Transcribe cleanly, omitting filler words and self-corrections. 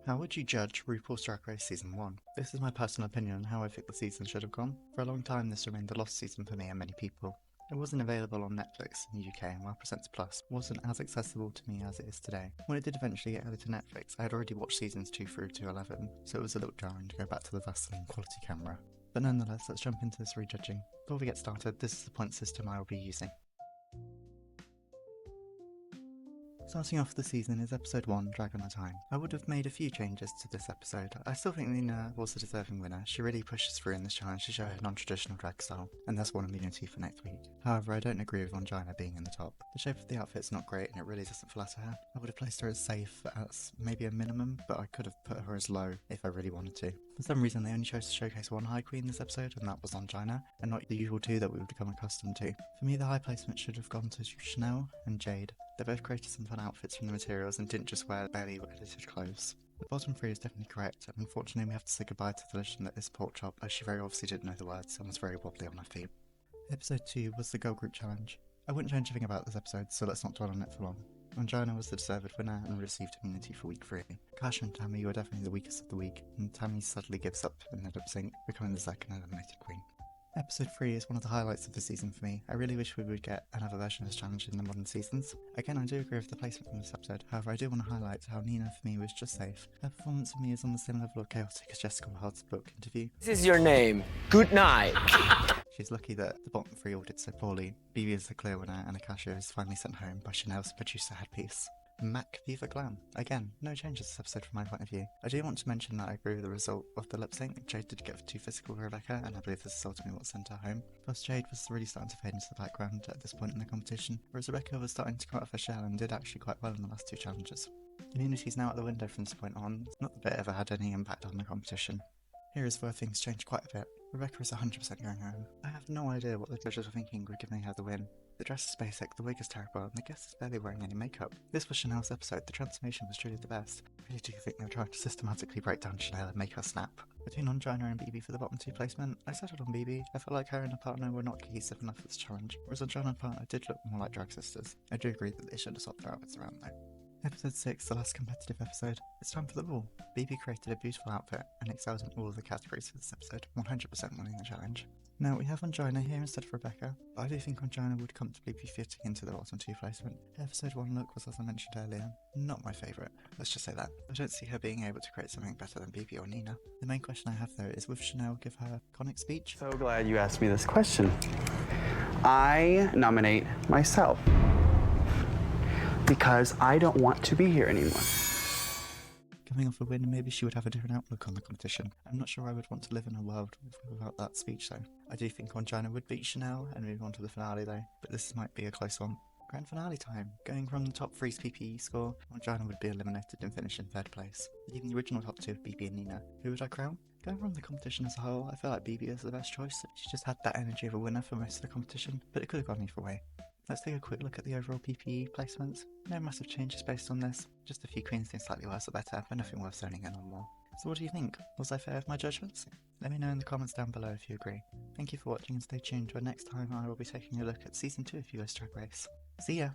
How would you judge RuPaul's Drag Race Season 1? This is my personal opinion on how I think the season should have gone. For a long time this remained a lost season for me and many people. It wasn't available on Netflix in the UK, and wowpresents Plus wasn't as accessible to me as it is today. When it did eventually get added to Netflix, I had already watched seasons 2 through to 11, so it was a little jarring to go back to the vaseline quality camera. But nonetheless, let's jump into this RuJudging. Before we get started, this is the point system I will be using. Starting off the season is episode 1, Dragon of Time. I would have made a few changes to this episode. I still think Nina was a deserving winner. She really pushes through in this challenge to show her non-traditional drag style, and that's one immunity for next week. However, I don't agree with Angina being in the top. The shape of the outfit's not great and it really doesn't flatter her. I would have placed her as safe as maybe a minimum, but I could have put her as low if I really wanted to. For some reason they only chose to showcase one high queen this episode, and that was Angina, and not the usual two that we would become accustomed to. For me, the high placement should have gone to Chanel and Jade. They both created some fun outfits from the materials and didn't just wear barely edited clothes. The bottom 3 is definitely correct, and unfortunately we have to say goodbye to the legend that is Pork Chop, as she very obviously didn't know the words and was very wobbly on her feet. Episode 2 was the girl group challenge. I wouldn't change anything about this episode, so let's not dwell on it for long. Angina was the deserved winner and received immunity for week 3. Kasha and Tammy were definitely the weakest of the week, and Tammy suddenly gives up in the lip sync, becoming the second eliminated queen. Episode 3 is one of the highlights of the season for me. I really wish we would get another version of this challenge in the modern seasons. Again, I do agree with the placement from this episode, however I do want to highlight how Nina for me was just safe. Her performance for me is on the same level of chaotic as Jessica Wild's book interview. This is your name. Good night. She's lucky that the bottom 3 all did so poorly. Bibi is the clear winner and Akasha is finally sent home by Chanel's producer headpiece. Mac Viva Glam. Again, no changes this episode from my point of view. I do want to mention that I agree with the result of the lip sync. Jade did get too physical with Rebecca, and I believe this is ultimately what sent her home. Plus Jade was really starting to fade into the background at this point in the competition, whereas Rebecca was starting to come out of her shell and did actually quite well in the last 2 challenges. Immunity is now out the window from this point on. Not that it ever had any impact on the competition. Here is where things change quite a bit. Rebecca is 100% going home. I have no idea what the judges were thinking with giving her the win. The dress is basic, the wig is terrible, and the guest is barely wearing any makeup. This was Chanel's episode, the transformation was truly the best. I really do think they were trying to systematically break down Chanel and make her snap. Between Angina and Bibi for the bottom 2 placement, I settled on Bibi. I felt like her and her partner were not cohesive enough for this challenge, whereas Angina and partner did look more like drag sisters. I do agree that they should have swapped their outfits around though. Episode 6, the last competitive episode. It's time for the ball. Bibi created a beautiful outfit and excelled in all of the categories for this episode, 100% winning the challenge. Now we have Angina here instead of Rebecca, but I do think Angina would comfortably be fitting into the bottom 2 placement. Her episode 1 look was, as I mentioned earlier, not my favourite. Let's just say that. I don't see her being able to create something better than Bibi or Nina. The main question I have though is, will Chanel give her iconic speech? So glad you asked me this question. I nominate myself because I don't want to be here anymore. Coming off a win, maybe she would have a different outlook on the competition. I'm not sure I would want to live in a world without that speech though. I do think Angina would beat Chanel and move on to the finale though, but this might be a close one. Grand finale time. Going from the top 3's PPE score, Angina would be eliminated and finish in 3rd place. Leaving the original top 2 of Bibi and Nina. Who would I crown? Going from the competition as a whole, I feel like Bibi is the best choice. She just had that energy of a winner for most of the competition, but it could have gone either way. Let's take a quick look at the overall PPE placements. No massive changes based on this, just a few queens doing slightly worse or better, but nothing worth zoning in on more. So what do you think? Was I fair with my judgments? Let me know in the comments down below if you agree. Thank you for watching and stay tuned, where next time I will be taking a look at Season 2 of US Drag Race. See ya!